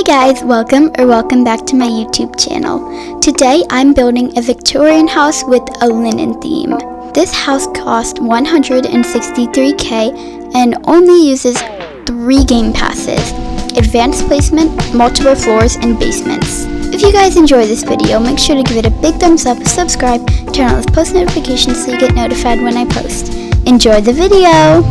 Hey guys, welcome back to my YouTube channel. Today I'm building a Victorian house with a linen theme. This house cost $163K and only uses 3 game passes: advanced placement, multiple floors, and basements. If you guys enjoy this video, make sure to give it a big thumbs up, subscribe, turn on those post notifications so you get notified when I post. Enjoy the video!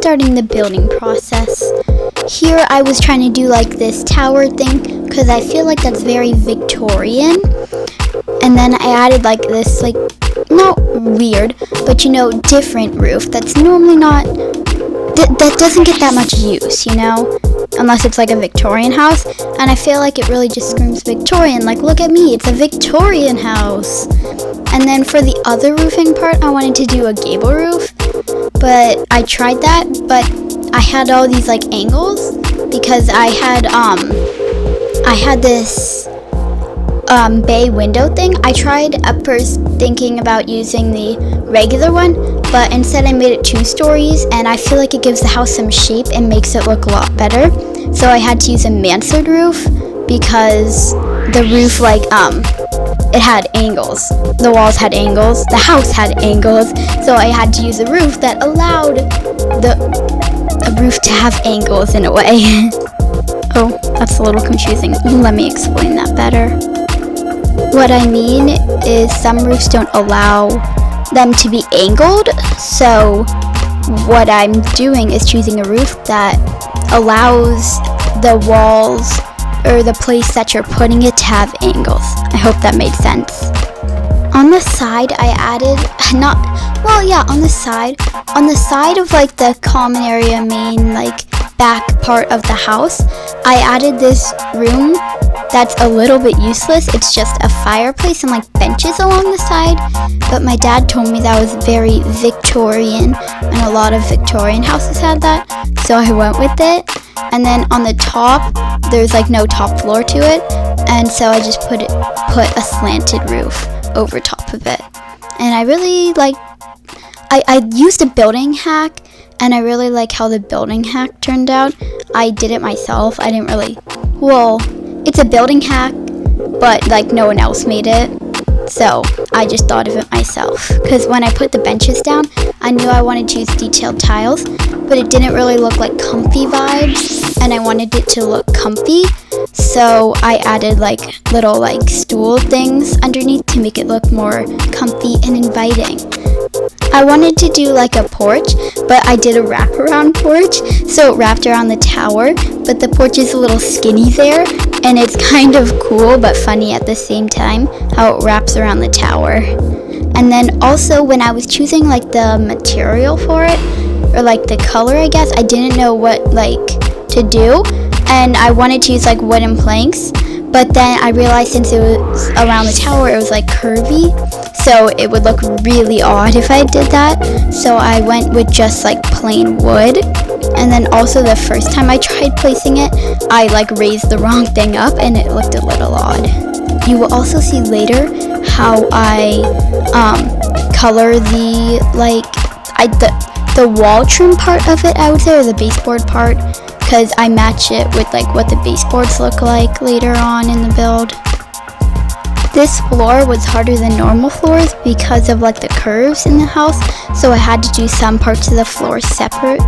starting the building process. Here I was trying to do like this tower thing because I feel like that's very Victorian. And then I added like this, like, not weird, but you know, different roof that's normally not, that doesn't get that much use, you know, unless it's like a Victorian house. And I feel like it really just screams Victorian, like, look at me, it's a Victorian house. And then for the other roofing part, I wanted to do a gable roof, but I tried that, but I had all these like angles because I had this bay window thing. I tried at first thinking about using the regular one, but instead I made it 2 stories, and I feel like it gives the house some shape and makes it look a lot better. So I had to use a mansard roof because the roof, like, it had angles. The walls had angles. The house had angles. So I had to use a roof that allowed the roof to have angles in a way. Oh, that's a little confusing. Let me explain that better. What I mean is some roofs don't allow them to be angled, so what I'm doing is choosing a roof that allows the walls or the place that you're putting it to have angles. I hope that made sense. On the side I added, on the side of like the common area main like back part of the house, I added this room that's a little bit useless. It's just a fireplace and like benches along the side, but my dad told me that was very Victorian and a lot of Victorian houses had that, so I went with it. And then on the top there's like no top floor to it, and so I just put a slanted roof over top of it. And I really like, I used a building hack, and I really like how the building hack turned out. I did it myself. I didn't really, it's a building hack, but like no one else made it, so I just thought of it myself. Because when I put the benches down, I knew I wanted to use detailed tiles, but it didn't really look like comfy vibes, and I wanted it to look comfy, so I added like little like stool things underneath to make it look more comfy and inviting. I wanted to do like a porch, but I did a wraparound porch, so it wrapped around the tower, but the porch is a little skinny there, and it's kind of cool but funny at the same time how it wraps around the tower. And then also when I was choosing like the material for it, or like the color, I guess, I didn't know what like to do, and I wanted to use like wooden planks, but then I realized since it was around the tower it was like curvy, so it would look really odd if I did that, so I went with just like plain wood. And then also the first time I tried placing it, I like raised the wrong thing up and it looked a little odd. You will also see later how I color the wall trim part of it, I would say, or the baseboard part, because I match it with like what the baseboards look like later on in the build. This floor was harder than normal floors because of like the curves in the house, so I had to do some parts of the floor separate.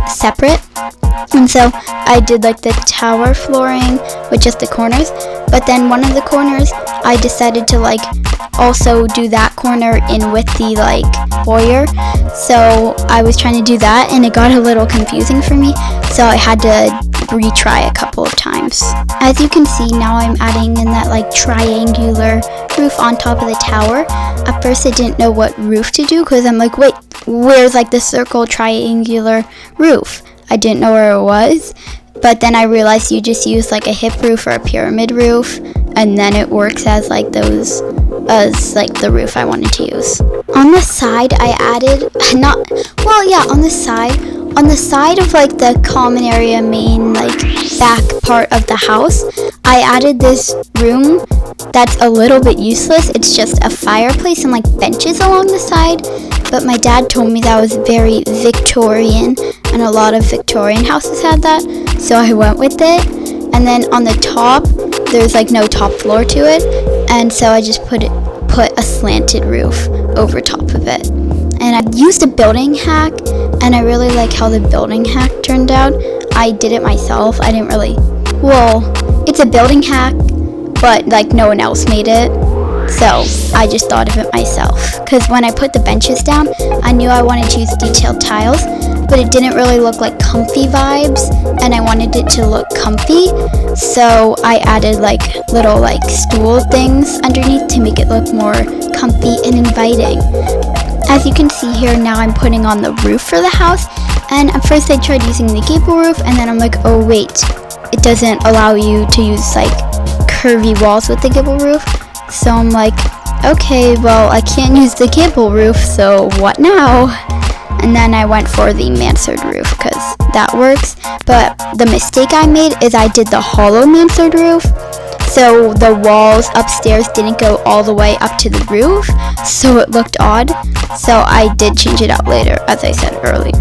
And so I did like the tower flooring with just the corners, but then one of the corners I decided to like also do that corner in with the like foyer. So I was trying to do that and it got a little confusing for me, so I had to retry a couple of times. As you can see now, I'm adding in that like triangular roof on top of the tower. At first I didn't know what roof to do because I'm like, wait, where's like the circle triangular roof? I didn't know where it was, but then I realized you just use like a hip roof or a pyramid roof, and then it works as like the roof I wanted to use. On the side I added, on the side of like the common area main like back part of the house, I added this room that's a little bit useless. It's just a fireplace and like benches along the side, but my dad told me that was very Victorian and a lot of Victorian houses had that, so I went with it. And then on the top there's like no top floor to it, and so I just put a slanted roof over top of it. And I used a building hack, and I really like how the building hack turned out. I did it myself. I didn't really, it's a building hack, but like no one else made it, so I just thought of it myself. Because when I put the benches down, I knew I wanted to use detailed tiles, but it didn't really look like comfy vibes, and I wanted it to look comfy, so I added like little like stool things underneath to make it look more comfy and inviting. As you can see here, now I'm putting on the roof for the house, and at first I tried using the gable roof, and then I'm like, oh wait, it doesn't allow you to use like curvy walls with the gable roof. So I'm like, okay, well, I can't use the gable roof, so what now? And then I went for the mansard roof because that works. But the mistake I made is I did the hollow mansard roof, so the walls upstairs didn't go all the way up to the roof, so it looked odd. So I did change it out later, as I said earlier.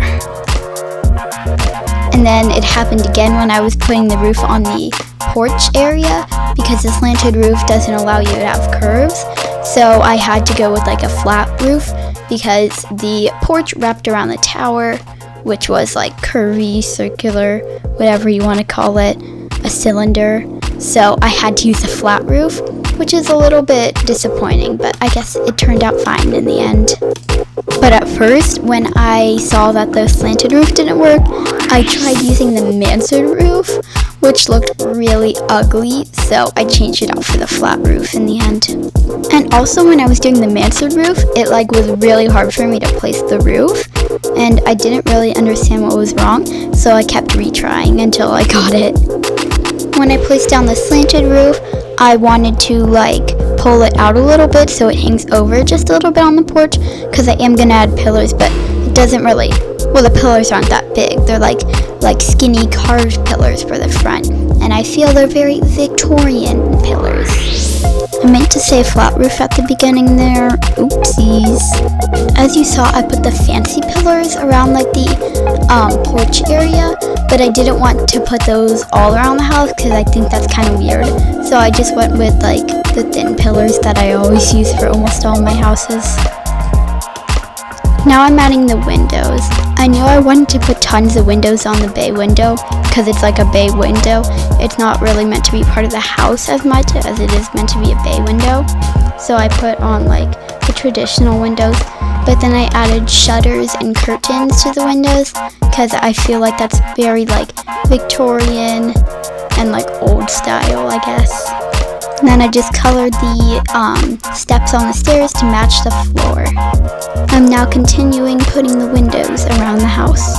And then it happened again when I was putting the roof on the porch area, because the slanted roof doesn't allow you to have curves. So I had to go with like a flat roof because the porch wrapped around the tower, which was like curvy, circular, whatever you want to call it, a cylinder. So I had to use a flat roof, which is a little bit disappointing, but I guess it turned out fine in the end. But at first, when I saw that the slanted roof didn't work, I tried using the mansard roof, which looked really ugly, so I changed it out for the flat roof in the end. And also when I was doing the mansard roof, it was really hard for me to place the roof, and I didn't really understand what was wrong, so I kept retrying until I got it. When I placed down the slanted roof, I wanted to pull it out a little bit so it hangs over just a little bit on the porch, because I am gonna add pillars, but it doesn't really, well, the pillars aren't that big. They're like skinny carved pillars for the front, and I feel they're very Victorian pillars. I meant to say flat roof at the beginning there. Oopsies. As you saw, I put the fancy pillars around the porch area, but I didn't want to put those all around the house because I think that's kind of weird. So I just went with the thin pillars that I always use for almost all my houses. Now I'm adding the windows. I knew I wanted to put tons of windows on the bay window because it's like a bay window. It's not really meant to be part of the house as much as it is meant to be a bay window. So I put on the traditional windows, but then I added shutters and curtains to the windows because I feel like that's very Victorian and old style, I guess. And then I just colored the steps on the stairs to match the floor. I'm now continuing putting the windows around the house.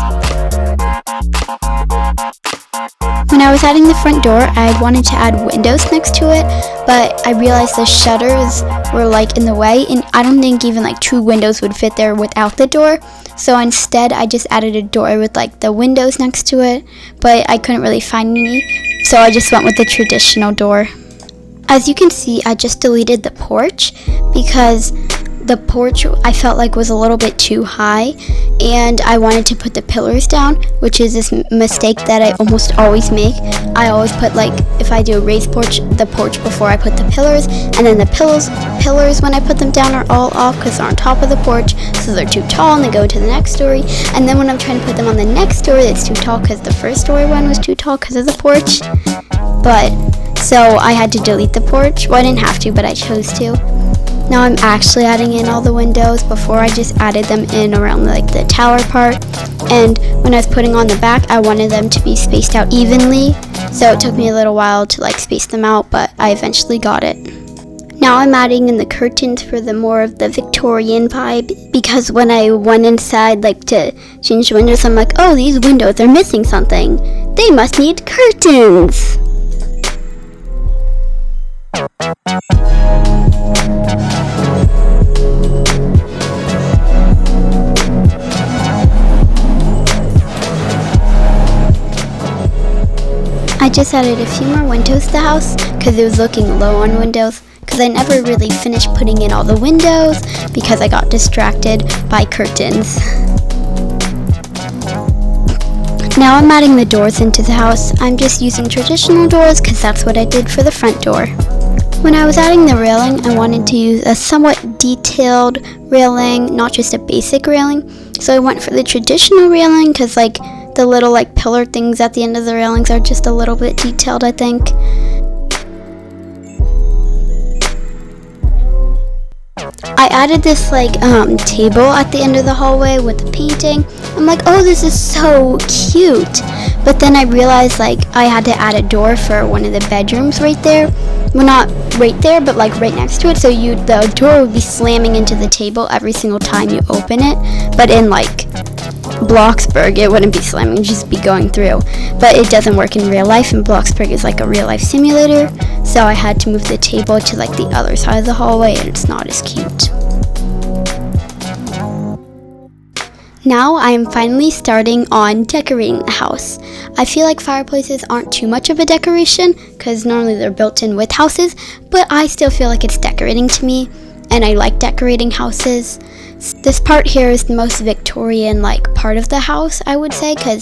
When I was adding the front door, I wanted to add windows next to it, but I realized the shutters were in the way, and I don't think even 2 windows would fit there without the door. So instead, I just added a door with the windows next to it, but I couldn't really find any, so I just went with the traditional door. As you can see, I just deleted the porch because the porch I felt was a little bit too high, and I wanted to put the pillars down, which is this mistake that I almost always make. I always put if I do a raised porch, the porch before I put the pillars, and then the pillars when I put them down are all off because they're on top of the porch, so they're too tall and they go to the next story. And then when I'm trying to put them on the next story, it's too tall because the first story one was too tall because of the porch. So I had to delete the porch. Well, I didn't have to, but I chose to. Now I'm actually adding in all the windows. Before I just added them in around the tower part. And when I was putting on the back, I wanted them to be spaced out evenly. So it took me a little while to space them out, but I eventually got it. Now I'm adding in the curtains for the more of the Victorian vibe, because when I went inside to change the windows, I'm oh, these windows are missing something. They must need curtains. I just added a few more windows to the house because it was looking low on windows, because I never really finished putting in all the windows because I got distracted by curtains. Now I'm adding the doors into the house. I'm just using traditional doors because that's what I did for the front door. When I was adding the railing, I wanted to use a somewhat detailed railing, not just a basic railing. So I went for the traditional railing because the little pillar things at the end of the railings are just a little bit detailed, I think. I added this like table at the end of the hallway with a painting. I'm like, oh, this is so cute. But then I realized like I had to add a door for one of the bedrooms right there. Well, not right there, but like right next to it. So the door would be slamming into the table every single time you open it. But in like Bloxburg, it wouldn't be slamming, it'd just be going through. But it doesn't work in real life, and Bloxburg is like a real life simulator. So I had to move the table to like the other side of the hallway, and it's not as cute. Now I am finally starting on decorating the house. I feel like fireplaces aren't too much of a decoration because normally they're built in with houses, but I still feel like it's decorating to me, and I like decorating houses. This part here is the most Victorian like part of the house, I would say, because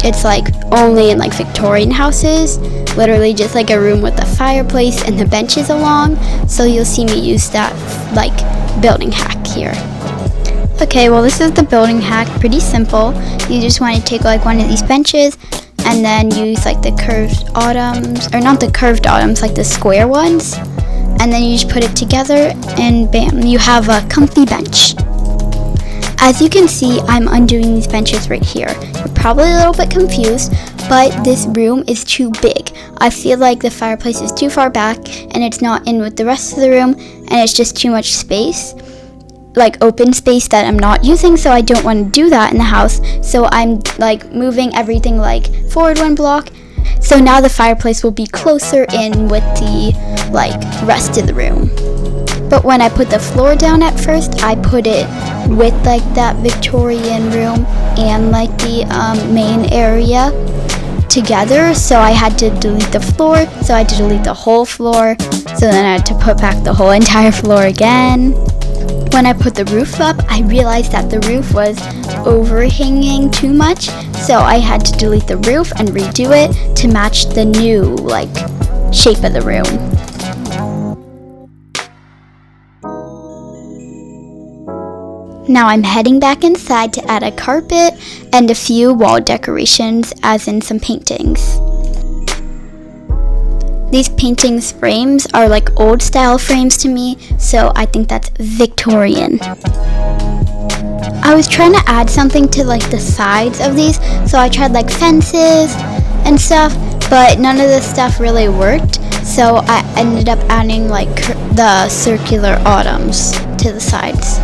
it's like only in like Victorian houses, literally just like a room with a fireplace and the benches along. So you'll see me use that like building hack here. Okay, well this is the building hack, pretty simple. You just want to take like one of these benches and then use like the curved bottoms, or not the curved bottoms, like the square ones. And then you just put it together and bam, you have a comfy bench. As you can see, I'm undoing these benches right here. You're probably a little bit confused, but this room is too big. I feel like the fireplace is too far back and it's not in with the rest of the room, and it's just too much space, like open space that I'm not using, so I don't want to do that in the house. So I'm like moving everything like forward one block. So now the fireplace will be closer in with the like rest of the room. But when I put the floor down at first, I put it with like that Victorian room and like the main area together. So I had to delete the floor. So I had to delete the whole floor. So then I had to put back the whole entire floor again. When I put the roof up, I realized that the roof was overhanging too much. So I had to delete the roof and redo it to match the new like shape of the room. Now I'm heading back inside to add a carpet and a few wall decorations, as in some paintings. These paintings frames are like old style frames to me, so I think that's Victorian. I was trying to add something to like the sides of these, so I tried like fences and stuff, but none of this stuff really worked, so I ended up adding like the circular bottoms to the sides.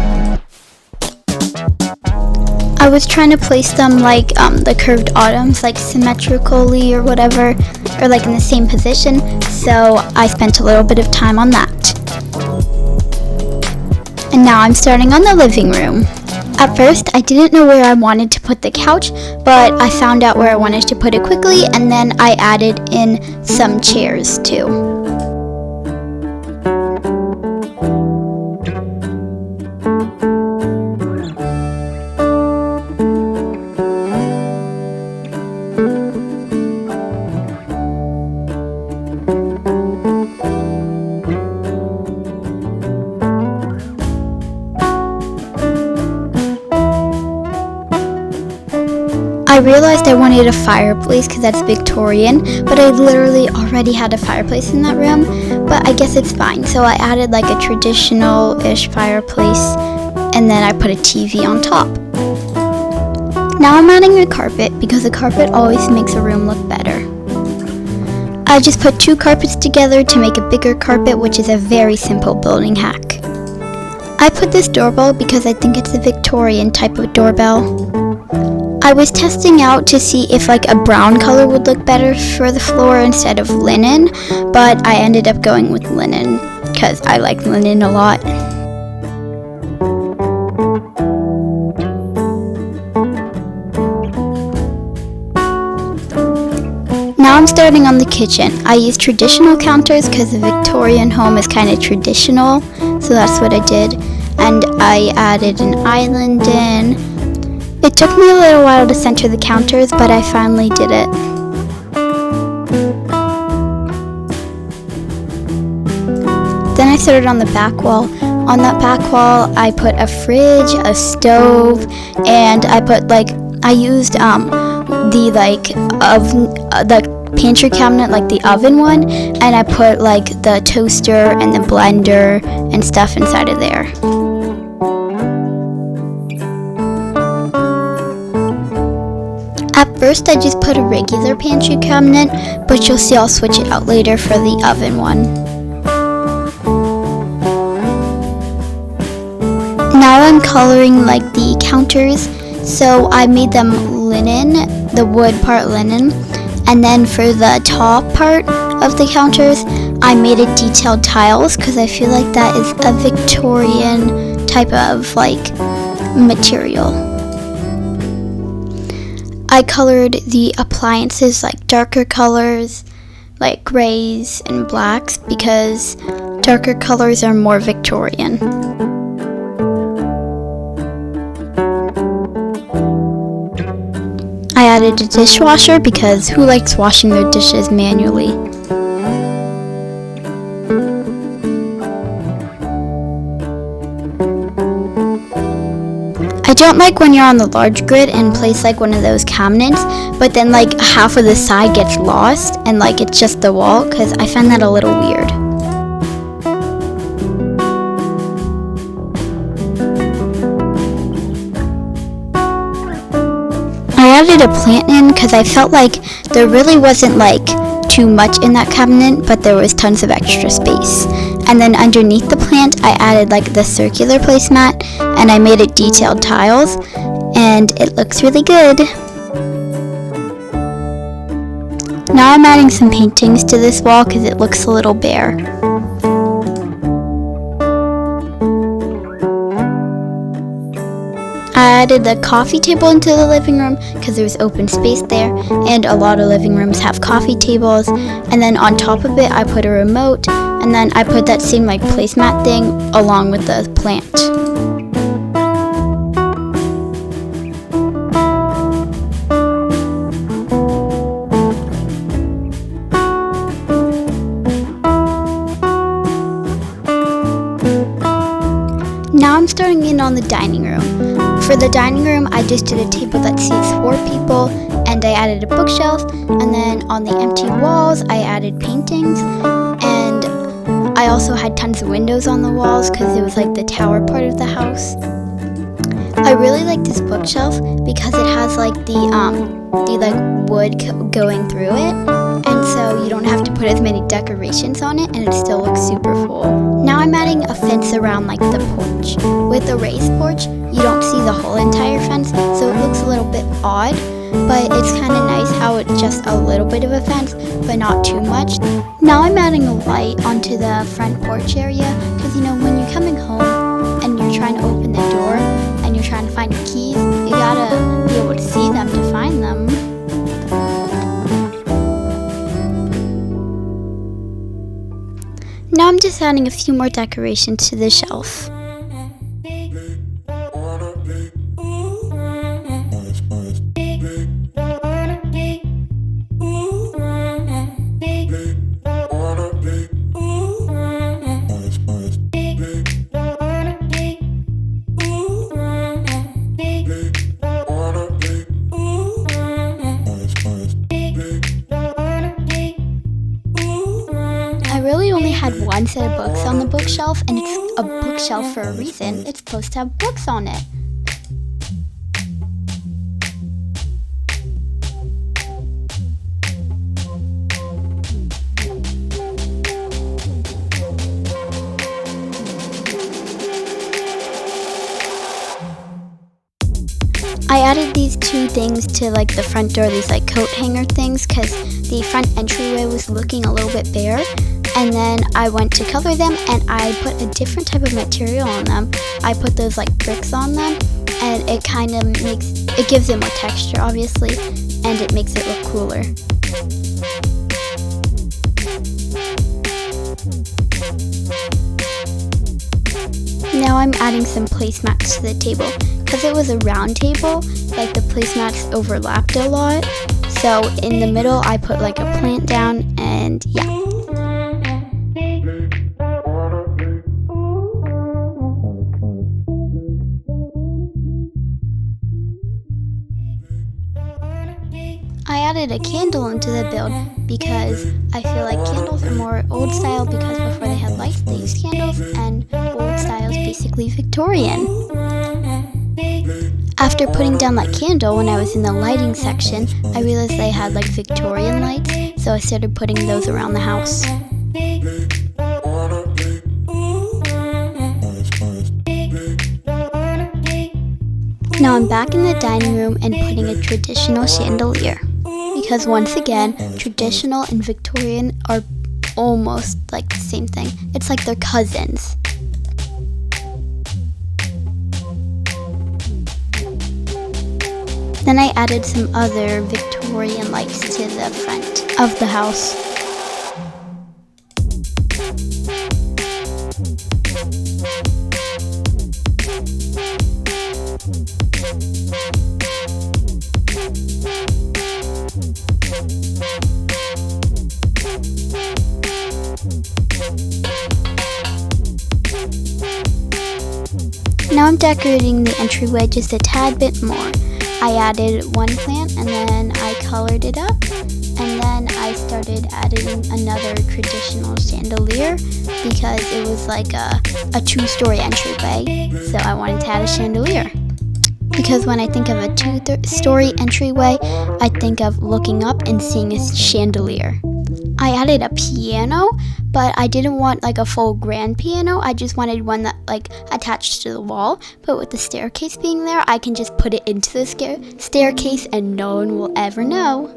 I was trying to place them like the curved bottoms, like symmetrically or whatever, or like in the same position, so I spent a little bit of time on that. And now I'm starting on the living room. At first, I didn't know where I wanted to put the couch, but I found out where I wanted to put it quickly, and then I added in some chairs too. I realized I wanted a fireplace because that's Victorian, but I literally already had a fireplace in that room, but I guess it's fine. So I added like a traditional-ish fireplace, and then I put a TV on top. Now I'm adding a carpet because a carpet always makes a room look better. I just put 2 carpets together to make a bigger carpet, which is a very simple building hack. I put this doorbell because I think it's a Victorian type of doorbell. I was testing out to see if like a brown color would look better for the floor instead of linen, but I ended up going with linen because I like linen a lot. Now I'm starting on the kitchen. I use traditional counters because the Victorian home is kind of traditional, so that's what I did. And I added an island in. It took me a little while to center the counters, but I finally did it. Then I started on the back wall. On that back wall, I put a fridge, a stove, and I used the pantry cabinet, like the oven one, and I put like the toaster and the blender and stuff inside of there. At first I just put a regular pantry cabinet, but you'll see I'll switch it out later for the oven one. Now I'm coloring like the counters, so I made them linen, the wood part linen, and then for the top part of the counters I made it detailed tiles because I feel like that is a Victorian type of like material. I colored the appliances like darker colors, like grays and blacks, because darker colors are more Victorian. I added a dishwasher because who likes washing their dishes manually? I don't like when you're on the large grid and place like one of those cabinets, but then like half of the side gets lost and like it's just the wall, because I find that a little weird. I added a plant in because I felt like there really wasn't like too much in that cabinet, but there was tons of extra space. And then underneath the plant I added like the circular placemat, and I made it detailed tiles, and it looks really good. Now I'm adding some paintings to this wall because it looks a little bare. I added the coffee table into the living room because there's open space there, and a lot of living rooms have coffee tables. And then on top of it I put a remote, and then I put that same like placemat thing along with the plant. Now I'm starting in on the dining room. For the dining room, I just did a table that seats 4 people, and I added a bookshelf, and then on the empty walls, I added paintings, and I also had tons of windows on the walls because it was like the tower part of the house. I really like this bookshelf because it has like the like wood going through it, and so you don't have to put as many decorations on it, and it still looks super full. Now I'm adding a fence around like the porch. With a raised porch, you don't see the whole entire fence, so it looks a little bit odd, but it's kind of nice how it's just a little bit of a fence, but not too much. Now I'm adding a light onto the front porch area, because you know, when you're coming home and you're trying to open the door and you're trying to find your keys, you gotta be able to see them to find them. Now I'm just adding a few more decorations to the shelf. Had one set of books on the bookshelf, and it's a bookshelf for a reason. It's supposed to have books on it. I added these 2 things to like the front door, these like coat hanger things, because the front entryway was looking a little bit bare. And then I went to color them, and I put a different type of material on them. I put those like bricks on them, and it kind of gives it more texture obviously, and it makes it look cooler. Now I'm adding some placemats to the table. Because it was a round table, like the placemats overlapped a lot. So in the middle I put like a plant down, and yeah. I added a candle into the build because I feel like candles are more old style because before they had lights they used candles, and old style is basically Victorian. After putting down that candle, when I was in the lighting section, I realized they had like Victorian lights, so I started putting those around the house. Now I'm back in the dining room and putting a traditional chandelier. Because once again, traditional and Victorian are almost like the same thing. It's like they're cousins. Then I added some other Victorian lights to the front of the house. Now I'm decorating the entryway just a tad bit more. I added one plant and then I colored it up, and then I started adding another traditional chandelier because it was like a two-story entryway, so I wanted to add a chandelier. Because when I think of a two-story entryway, I think of looking up and seeing a chandelier. I added a piano, but I didn't want like a full grand piano. I just wanted one that like attached to the wall. But with the staircase being there, I can just put it into the staircase and no one will ever know.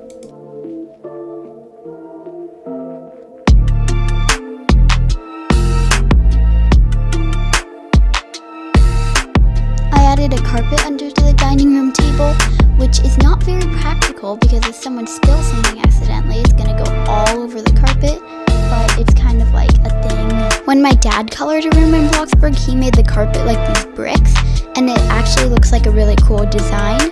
I added a carpet under the dining room table, which is not very practical because if someone spills something accidentally, it's going to go all over the carpet, but it's kind of like a thing. When my dad colored a room in Bloxburg, he made the carpet like these bricks, and it actually looks like a really cool design,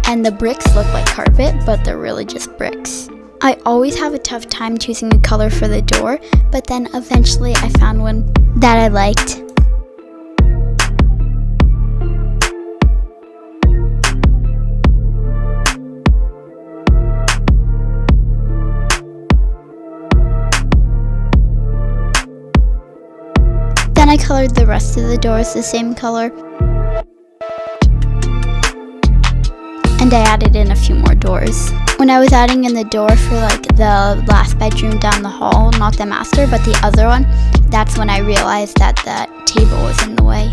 and the bricks look like carpet, but they're really just bricks. I always have a tough time choosing a color for the door, but then eventually I found one that I liked. Then I colored the rest of the doors the same color. And I added in a few more doors. When I was adding in the door for like the last bedroom down the hall, not the master, but the other one, that's when I realized that that table was in the way.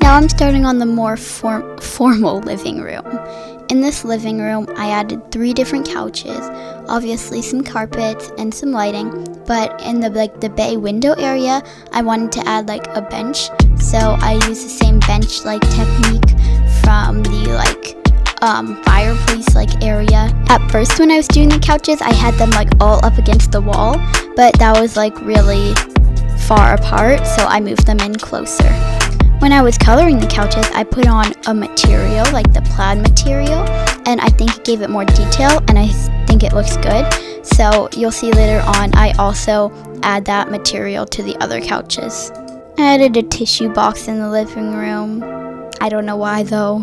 Now I'm starting on the more formal living room. In this living room, I added 3 different couches, obviously some carpets and some lighting, but in the bay window area, I wanted to add like a bench, so I used the same bench like technique from the fireplace area. At first when I was doing the couches, I had them like all up against the wall, but that was like really far apart, so I moved them in closer. When I was coloring the couches, I put on a material, like the plaid material, and I think it gave it more detail, and I think it looks good. So you'll see later on, I also add that material to the other couches. I added a tissue box in the living room. I don't know why though.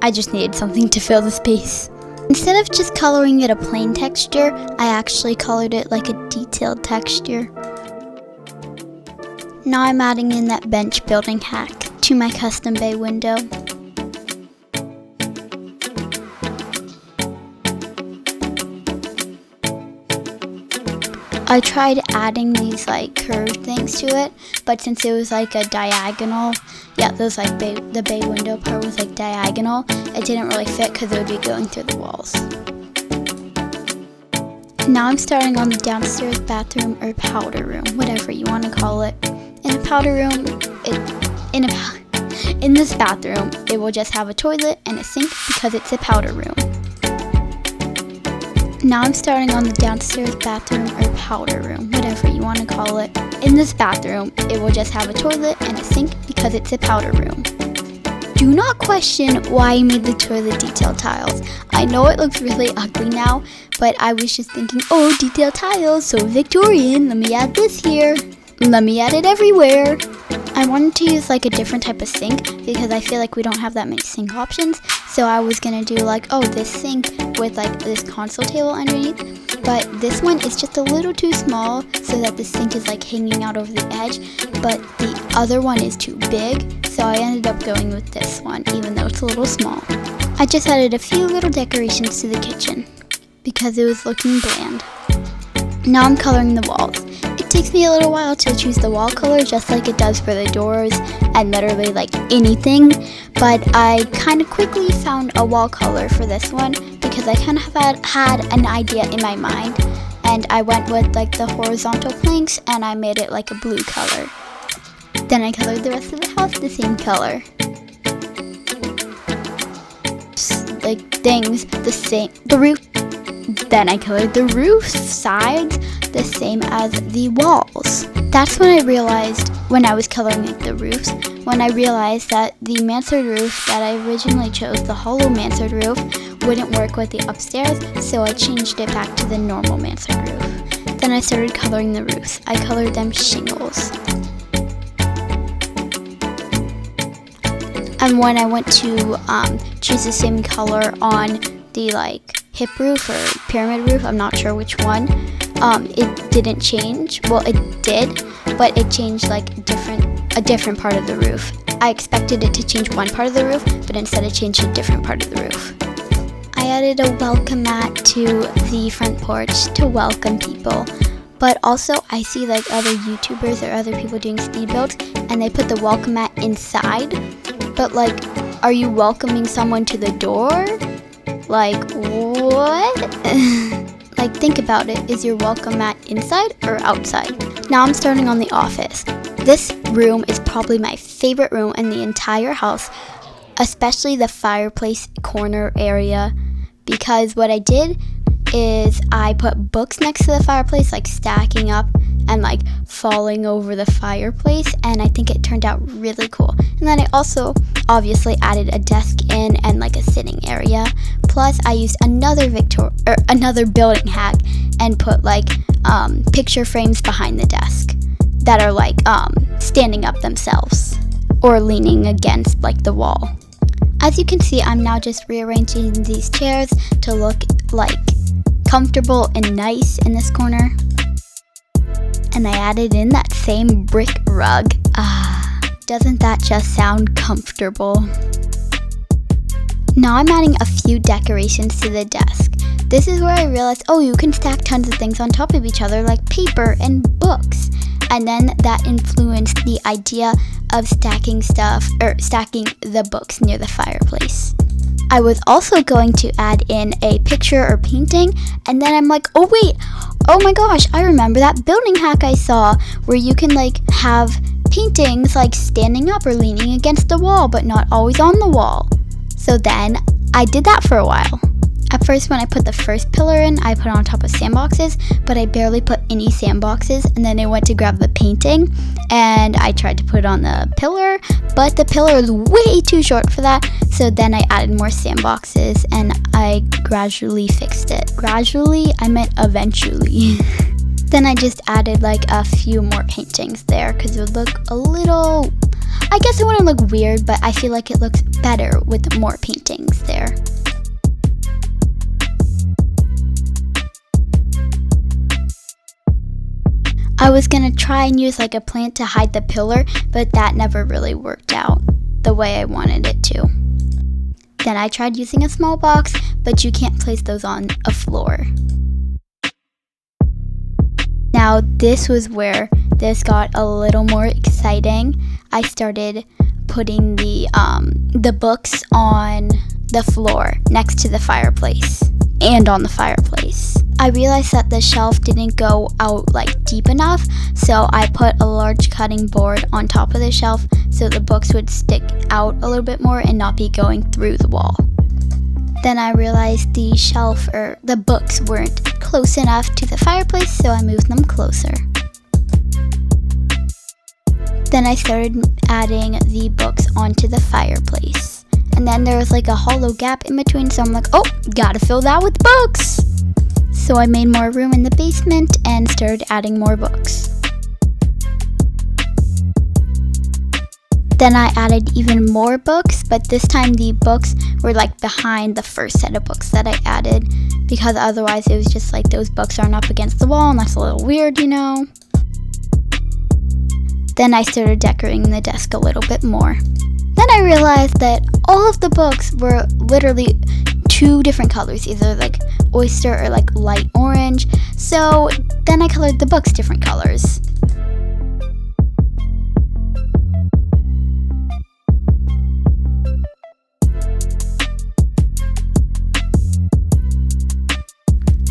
I just needed something to fill the space. Instead of just coloring it a plain texture, I actually colored it like a detailed texture. Now I'm adding in that bench building hack to my custom bay window. I tried adding these like curved things to it, but since it was like a diagonal, the bay window part was like diagonal, it didn't really fit because it would be going through the walls. Now I'm starting on the downstairs bathroom or powder room, whatever you want to call it. In a powder room, in this bathroom, it will just have a toilet and a sink because it's a powder room. Now I'm starting on the downstairs bathroom or powder room, whatever you want to call it. In this bathroom, it will just have a toilet and a sink because it's a powder room. do not question why I made the toilet detail tiles. I know it looks really ugly now, but I was just thinking, oh, detail tiles, so Victorian, let me add this here. Let me add it everywhere. I wanted to use like a different type of sink because I feel like we don't have that many sink options. So I was gonna do like, oh, this sink with like this console table underneath. But this one is just a little too small so that the sink is like hanging out over the edge. But the other one is too big. So I ended up going with this one, even though it's a little small. I just added a few little decorations to the kitchen because it was looking bland. Now I'm coloring the walls. It takes me a little while to choose the wall color, just like it does for the doors and literally like anything, but I kind of quickly found a wall color for this one because I kind of had an idea in my mind, and I went with like the horizontal planks and I made it like a blue color. Then I colored the rest of the house the same color. Like things the same, the roof. Then I colored the roof sides the same as the walls. That's when I realized, when I was coloring like the roofs, when I realized that the mansard roof that I originally chose, the hollow mansard roof, wouldn't work with the upstairs, so I changed it back to the normal mansard roof. Then I started coloring the roofs. I colored them shingles. And when I went to choose the same color on the like hip roof or pyramid roof, I'm not sure which one, it didn't change. Well, it did, but it changed like a different part of the roof. I expected it to change one part of the roof, but instead it changed a different part of the roof. I added a welcome mat to the front porch to welcome people. But also I see like other YouTubers or other people doing speed builds and they put the welcome mat inside. But like, are you welcoming someone to the door? Like, what? Like, think about it. Is your welcome mat inside or outside? Now I'm starting on the office. This room is probably my favorite room in the entire house, especially the fireplace corner area, because what I did is I put books next to the fireplace, like stacking up and like falling over the fireplace, and I think it turned out really cool. And then I also obviously added a desk in and like a sitting area. Plus I used another building hack and put like picture frames behind the desk that are like standing up themselves or leaning against like the wall. As you can see, I'm now just rearranging these chairs to look like comfortable and nice in this corner. And I added in that same brick rug. Doesn't that just sound comfortable? Now I'm adding a few decorations to the desk. This is where I realized, oh, you can stack tons of things on top of each other like paper and books. And then that influenced the idea of stacking the books near the fireplace. I was also going to add in a picture or painting, and then I'm like, oh wait, oh my gosh, I remember that building hack I saw where you can like have paintings like standing up or leaning against the wall but not always on the wall. So then I did that for a while. At first, when I put the first pillar in, I put it on top of sandboxes, but I barely put any sandboxes, and then I went to grab the painting and I tried to put it on the pillar, but the pillar was way too short for that, so then I added more sandboxes and I gradually fixed it. Gradually, I meant eventually. Then I just added like a few more paintings there because it would look a little, I guess it wouldn't look weird, but I feel like it looks better with more paintings there. I was gonna try and use like a plant to hide the pillar, but that never really worked out the way I wanted it to. Then I tried using a small box, but you can't place those on a floor. Now this was where this got a little more exciting. I started putting the books on the floor next to the fireplace and on the fireplace. I realized that the shelf didn't go out like deep enough, so I put a large cutting board on top of the shelf so the books would stick out a little bit more and not be going through the wall. Then I realized the shelf or the books weren't close enough to the fireplace, so I moved them closer. Then I started adding the books onto the fireplace. and then there was like a hollow gap in between, so I'm like, oh, gotta fill that with books. So I made more room in the basement and started adding more books. Then I added even more books, but this time the books were like behind the first set of books that I added, because otherwise it was just like those books aren't up against the wall, and that's a little weird, you know. Then I started decorating the desk a little bit more. Then I realized that all of the books were literally 2 different colors, either like oyster or like light orange. So then I colored the books different colors.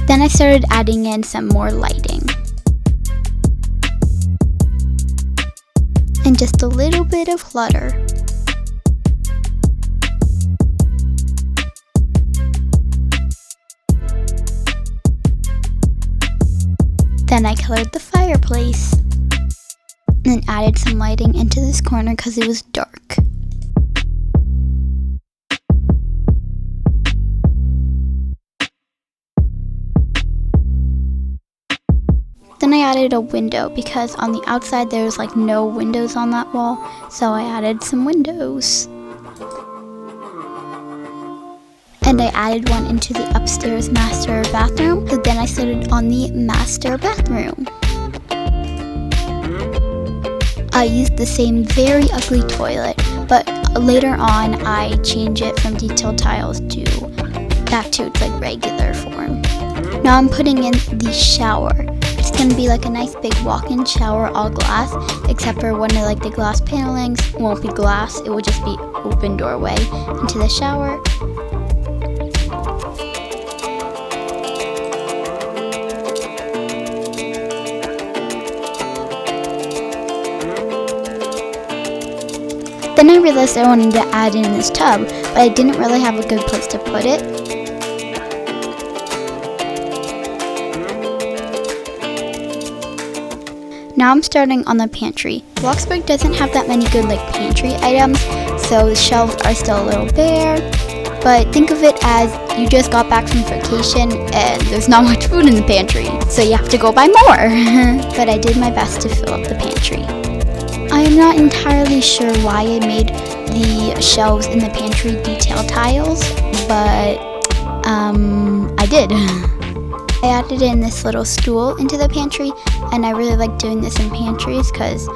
Then I started adding in some more lighting. And just a little bit of clutter. Then I colored the fireplace. And added some lighting into this corner because it was dark. Then I added a window because on the outside there was like no windows on that wall, so I added some windows. And I added one into the upstairs master bathroom, so then I started on the master bathroom. I used the same very ugly toilet, but later on I changed it from detailed tiles back to its like regular form. Now I'm putting in the shower. It's gonna be like a nice big walk-in shower, all glass, except for one of like the glass panelings won't be glass, it will just be open doorway into the shower. Then I realized I wanted to add in this tub, but I didn't really have a good place to put it. Now I'm starting on the pantry. Bloxburg doesn't have that many good like pantry items, so the shelves are still a little bare. But think of it as you just got back from vacation and there's not much food in the pantry, so you have to go buy more. But I did my best to fill up the pantry. I am not entirely sure why I made the shelves in the pantry detail tiles, but I did. I added in this little stool into the pantry, and I really like doing this in pantries because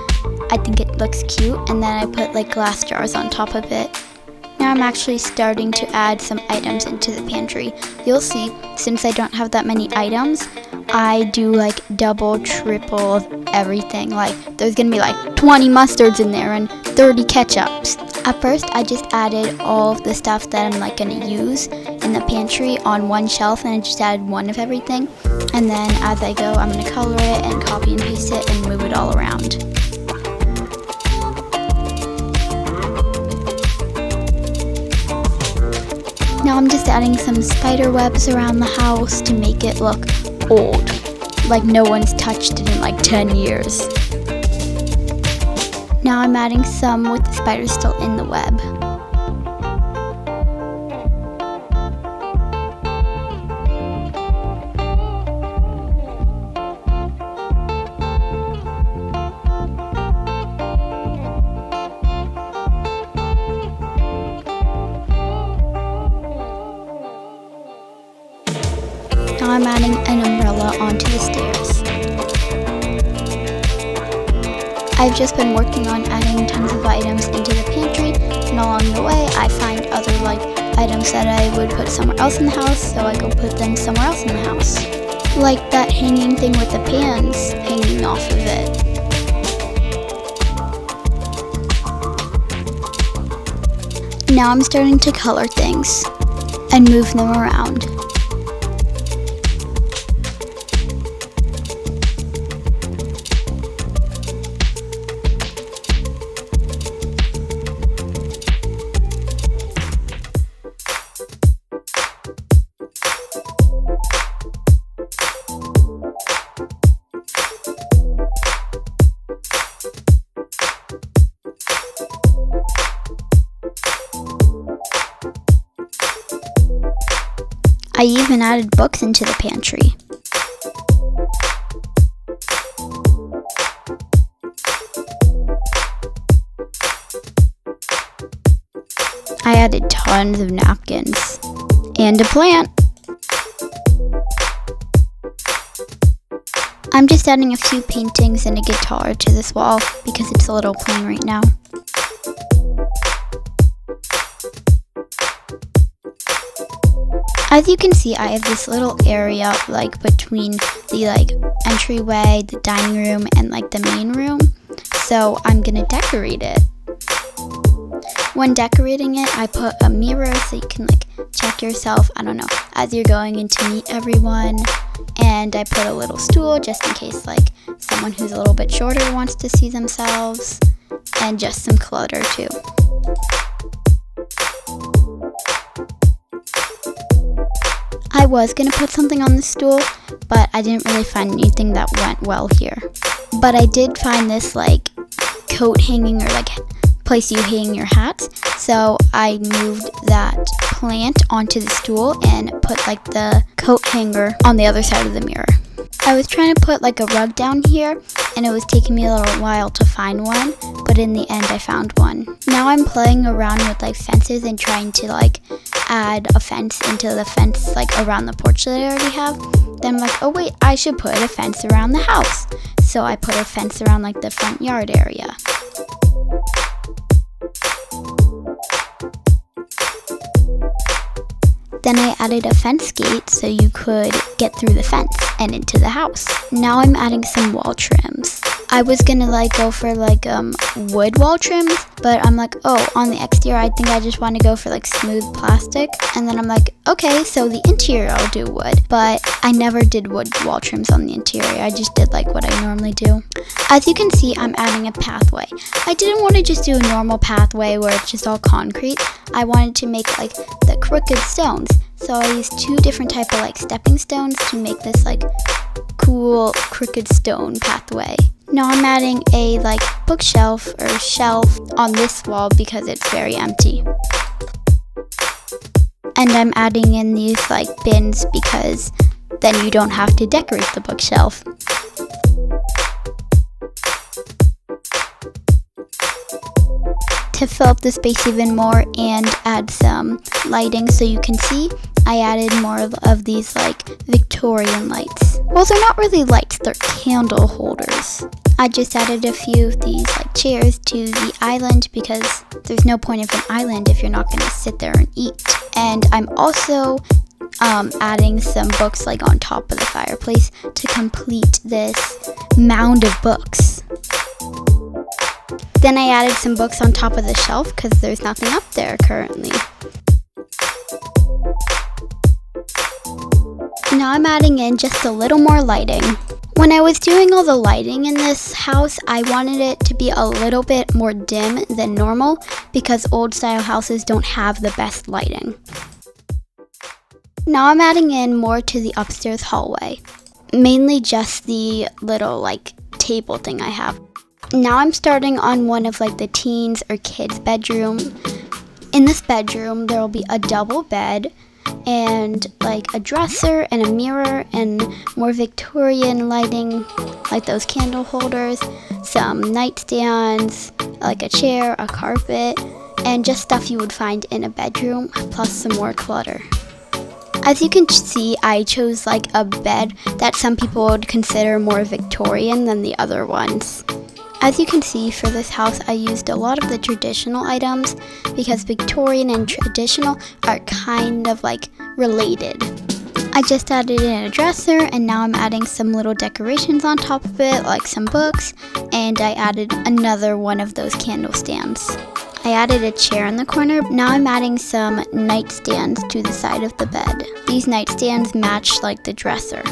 I think it looks cute, and then I put like glass jars on top of it. Now I'm actually starting to add some items into the pantry. You'll see, since I don't have that many items, I do like double, triple of everything. Like there's gonna be like 20 mustards in there and 30 ketchups. At first I just added all of the stuff that I'm like gonna use in the pantry on one shelf, and I just added one of everything. And then as I go, I'm gonna color it and copy and paste it and move it all around. Now I'm just adding some spider webs around the house to make it look old, like no one's touched it in like 10 years. Now I'm adding some with the spiders still in the web. Now I'm adding an umbrella onto the stairs. I've just been working on adding tons of items into the pantry, and along the way I find other like items that I would put somewhere else in the house, so I go put them somewhere else in the house. Like that hanging thing with the pans hanging off of it. Now I'm starting to color things and move them around. I even added books into the pantry. I added tons of napkins and a plant. I'm just adding a few paintings and a guitar to this wall because it's a little plain right now. As you can see, I have this little area like between the entryway, the dining room, and like the main room. So I'm gonna decorate it. When decorating it, I put a mirror so you can like check yourself, I don't know, as you're going in to meet everyone. And I put a little stool just in case like someone who's a little bit shorter wants to see themselves. And just some clutter too. I was gonna put something on the stool, but I didn't really find anything that went well here. But I did find this like coat hanging or like place you hang your hats. So I moved that plant onto the stool and put like the coat hanger on the other side of the mirror. I was trying to put like a rug down here and it was taking me a little while to find one, but in the end I found one. Now I'm playing around with like fences and trying to like add a fence into the fence like around the porch that I already have. Then I'm like, oh wait, I should put a fence around the house. So I put a fence around like the front yard area. Then I added a fence gate so you could get through the fence and into the house. Now I'm adding some wall trims. I was gonna like go for like wood wall trims, but I'm like, oh, on the exterior I think I just want to go for like smooth plastic. And then I'm like, okay, so the interior I'll do wood, but I never did wood wall trims on the interior. I just did like what I normally do. As you can see, I'm adding a pathway. I didn't want to just do a normal pathway where it's just all concrete. I wanted to make like the crooked stones. So I used two different type of like stepping stones to make this like cool crooked stone pathway. Now I'm adding a like bookshelf or shelf on this wall because it's very empty. And I'm adding in these like bins because then you don't have to decorate the bookshelf. To fill up the space even more and add some lighting so you can see, I added more of these like Victorian lights. Well, they're not really lights, they're candle holders. I just added a few of these like chairs to the island because there's no point of an island if you're not going to sit there and eat. And I'm also adding some books like on top of the fireplace to complete this mound of books. Then I added some books on top of the shelf because there's nothing up there currently. Now I'm adding in just a little more lighting. When I was doing all the lighting in this house, I wanted it to be a little bit more dim than normal because old style houses don't have the best lighting. Now I'm adding in more to the upstairs hallway, mainly just the little like table thing I have. Now I'm starting on one of like the teens or kids' bedroom. In this bedroom, there will be a double bed and like a dresser and a mirror and more Victorian lighting, like those candle holders, some nightstands, like a chair, a carpet, and just stuff you would find in a bedroom, plus some more clutter. As you can see, I chose like a bed that some people would consider more Victorian than the other ones. As you can see, for this house, I used a lot of the traditional items because Victorian and traditional are kind of like related. I just added in a dresser and now I'm adding some little decorations on top of it, like some books, and I added another one of those candle stands. I added a chair in the corner. Now I'm adding some nightstands to the side of the bed. These nightstands match like the dresser.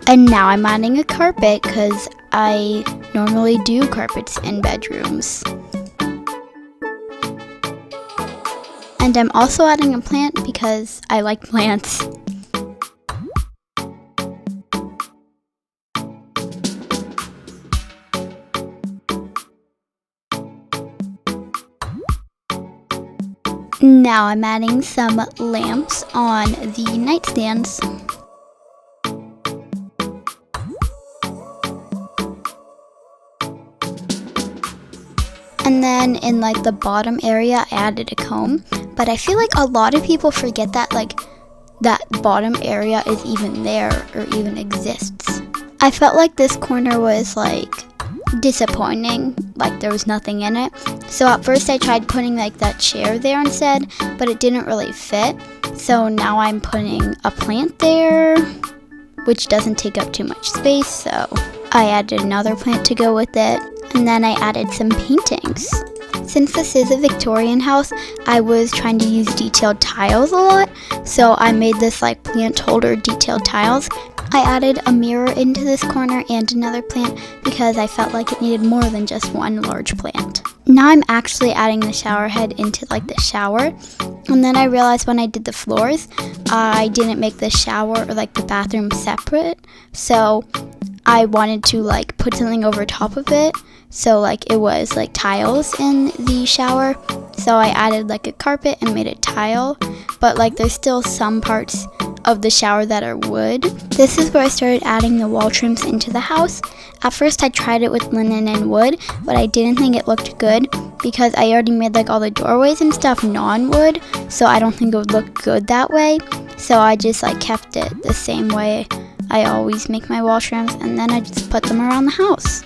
And now I'm adding a carpet because I normally do carpets in bedrooms. And I'm also adding a plant because I like plants. Now I'm adding some lamps on the nightstands. And then in like the bottom area, I added a comb. But I feel like a lot of people forget that like that bottom area is even there or even exists. I felt like this corner was like disappointing, like there was nothing in it. So at first I tried putting like that chair there instead, but it didn't really fit. So now I'm putting a plant there, which doesn't take up too much space. So I added another plant to go with it. And then I added some paintings. Since this is a Victorian house, I was trying to use detailed tiles a lot. So I made this like plant holder detailed tiles. I added a mirror into this corner and another plant because I felt like it needed more than just one large plant. Now I'm actually adding the shower head into like the shower. And then I realized when I did the floors, I didn't make the shower or like the bathroom separate. So I wanted to like put something over top of it. So like it was like tiles in the shower. So I added like a carpet and made it tile. But like there's still some parts of the shower that are wood. This is where I started adding the wall trims into the house. At first I tried it with linen and wood, but I didn't think it looked good because I already made like all the doorways and stuff non-wood, so I don't think it would look good that way. So I just like kept it the same way I always make my wall trims, and then I just put them around the house.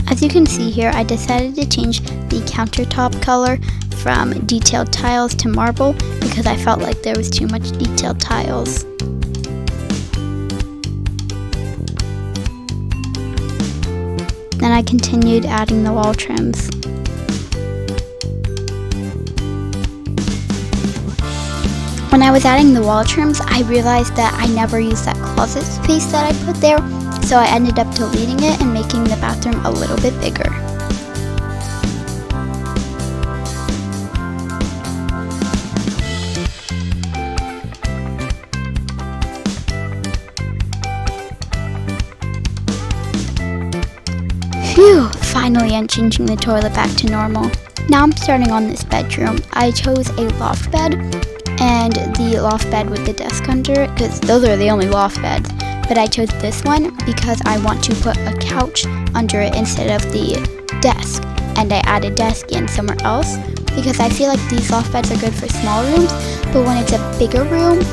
As you can see here, I decided to change the countertop color from detailed tiles to marble because I felt like there was too much detailed tiles. Then I continued adding the wall trims. When I was adding the wall trims, I realized that I never used that closet space that I put there. So I ended up deleting it and making the bathroom a little bit bigger. Phew! Finally I'm changing the toilet back to normal. Now I'm starting on this bedroom. I chose a loft bed and the loft bed with the desk under it because those are the only loft beds. But I chose this one because I want to put a couch under it instead of the desk. And I added desk in somewhere else because I feel like these loft beds are good for small rooms, but when it's a bigger room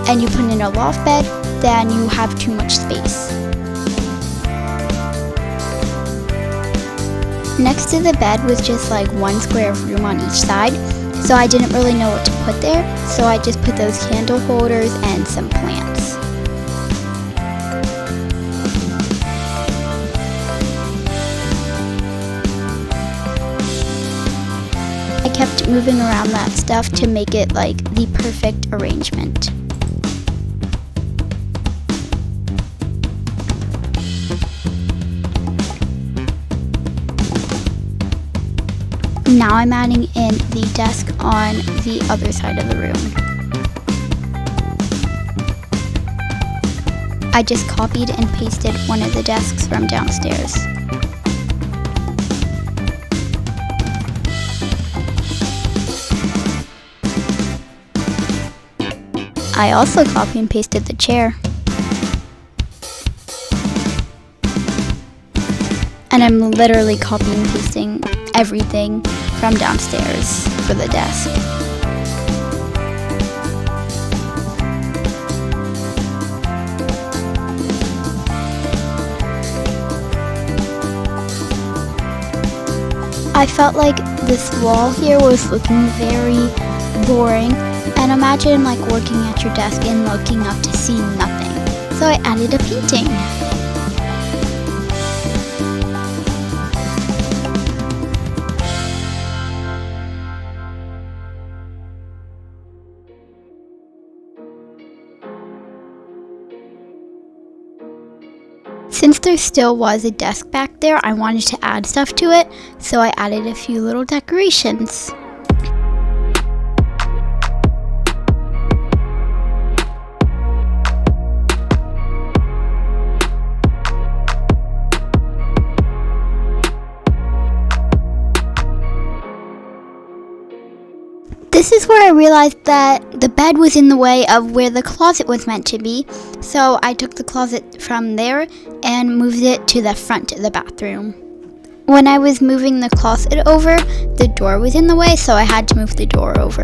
and you put in a loft bed, then you have too much space. Next to the bed was just like one square of room on each side, so I didn't really know what to put there, so I just put those candle holders and some plants. I kept moving around that stuff to make it like the perfect arrangement. Now I'm adding in the desk on the other side of the room. I just copied and pasted one of the desks from downstairs. I also copy and pasted the chair. And I'm literally copying and pasting everything from downstairs for the desk. I felt like this wall here was looking very boring. And imagine like working at your desk and looking up to see nothing. So I added a painting. Since there still was a desk back there, I wanted to add stuff to it, so I added a few little decorations. This is where I realized that the bed was in the way of where the closet was meant to be, so I took the closet from there and moved it to the front of the bathroom. When I was moving the closet over, the door was in the way, so I had to move the door over.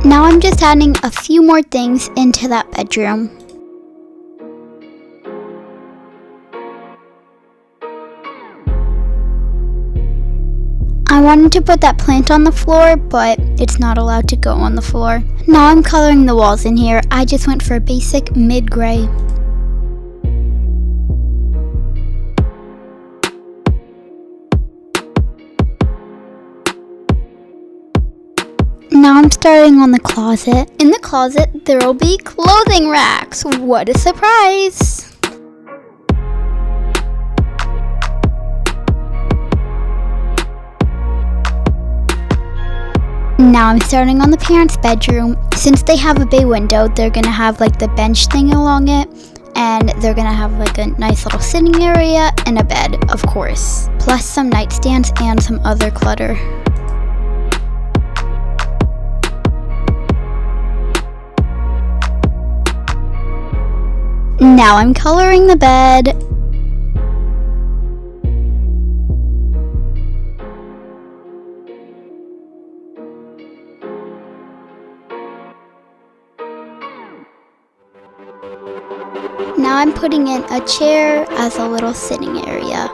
Now I'm just adding a few more things into that bedroom. I wanted to put that plant on the floor, but it's not allowed to go on the floor. Now I'm coloring the walls in here. I just went for a basic mid-gray. Now I'm starting on the closet. In the closet, there will be clothing racks. What a surprise! Now I'm starting on the parents' bedroom. Since they have a bay window, they're gonna have like the bench thing along it, and they're gonna have like a nice little sitting area and a bed, of course, plus some nightstands and some other clutter. Now I'm coloring the bed. Now I'm putting in a chair as a little sitting area,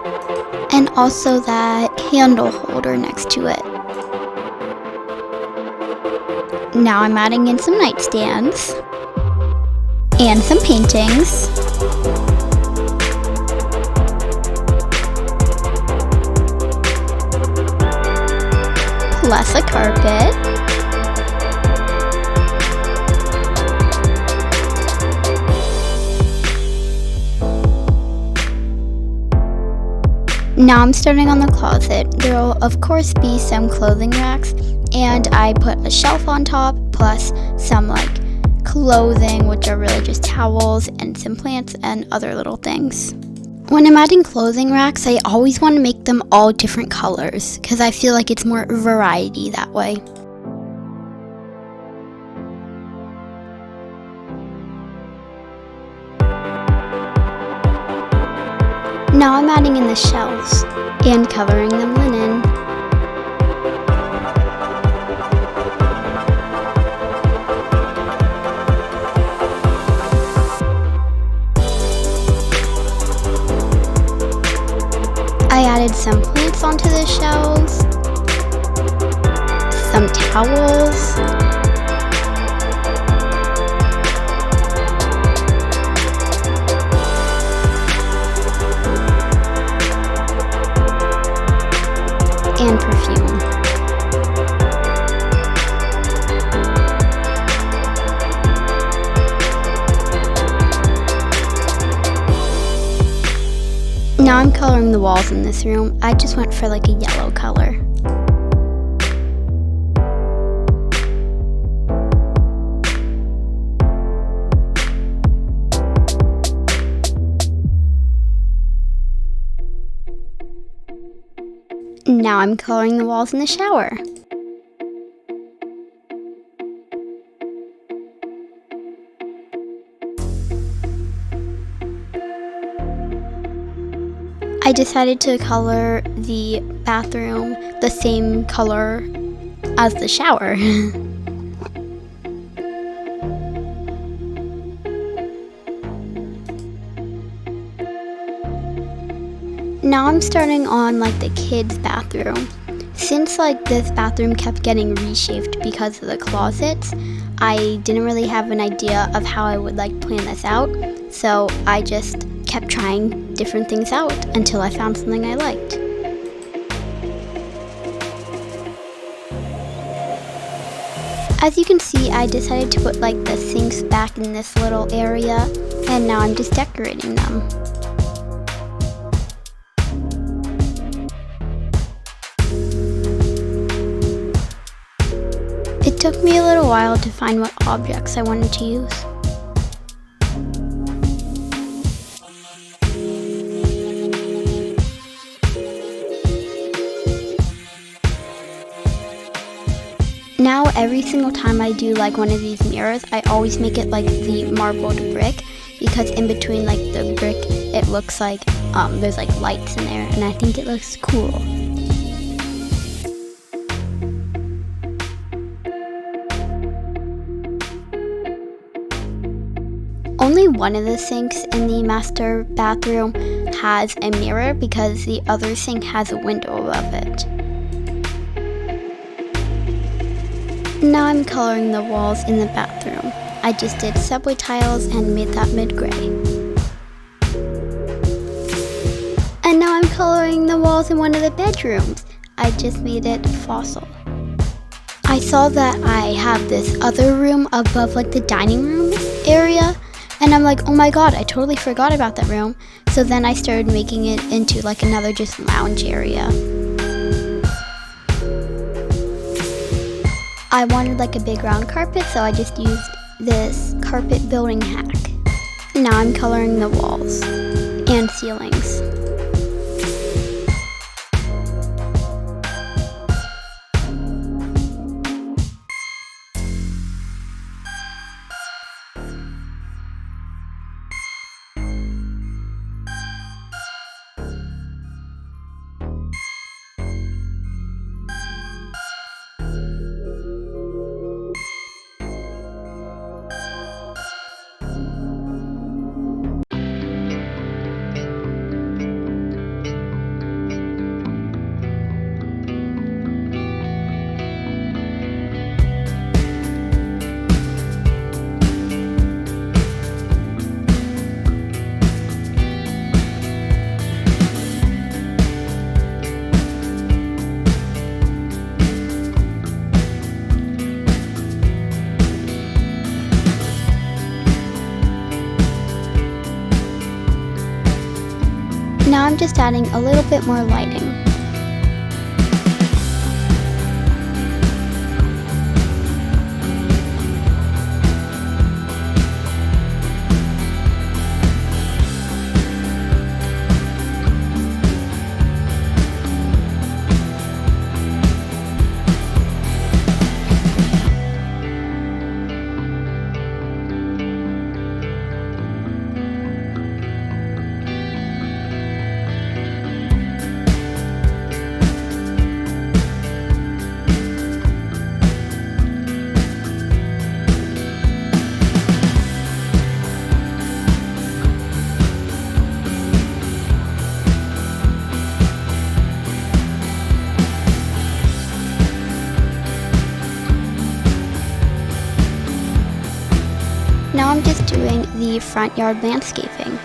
and also that candle holder next to it. Now I'm adding in some nightstands and some paintings. Plus a carpet. Now I'm starting on the closet. There will of course be some clothing racks, and I put a shelf on top plus some like clothing, which are really just towels and some plants and other little things. When I'm adding clothing racks, I always want to make them all different colors because I feel like it's more variety that way. Now I'm adding in the shelves and covering them linen. I added some plants onto the shelves, some towels, and perfume. Now I'm coloring the walls in this room. I just went for like a yellow color. Now I'm coloring the walls in the shower. I decided to color the bathroom the same color as the shower. Now I'm starting on like the kids' bathroom. Since like this bathroom kept getting reshaped because of the closets, I didn't really have an idea of how I would like plan this out. So I just kept trying different things out until I found something I liked. As you can see, I decided to put like the sinks back in this little area, and now I'm just decorating them. It took me a little while to find what objects I wanted to use. Now every single time I do like one of these mirrors, I always make it like the marbled brick, because in between like the brick it looks like there's like lights in there, and I think it looks cool. Only one of the sinks in the master bathroom has a mirror because the other sink has a window above it. Now I'm coloring the walls in the bathroom. I just did subway tiles and made that mid-gray. And now I'm coloring the walls in one of the bedrooms. I just made it fossil. I saw that I have this other room above like the dining room area, and I'm like, oh my god, I totally forgot about that room. So then I started making it into like another just lounge area. I wanted like a big round carpet, so I just used this carpet building hack. Now I'm coloring the walls and ceilings. Now I'm just adding a little bit more lighting. Now I'm just doing the front yard landscaping.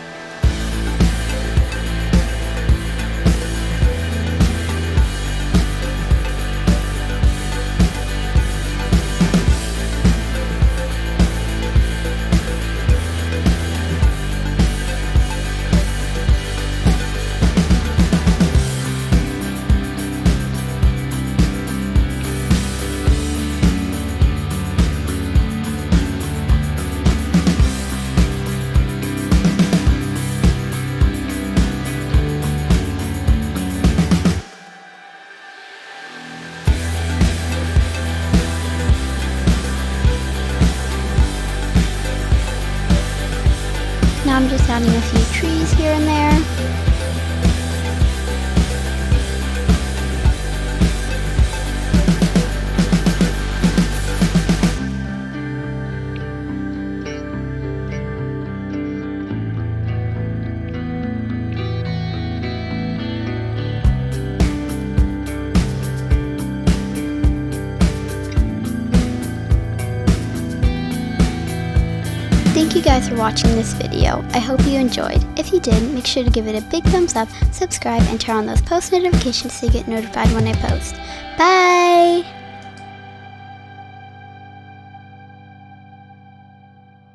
Now I'm just adding a few trees here and there. guys for watching this video. I hope you enjoyed. If you did, make sure to give it a big thumbs up, subscribe, and turn on those post notifications so you get notified when I post. Bye!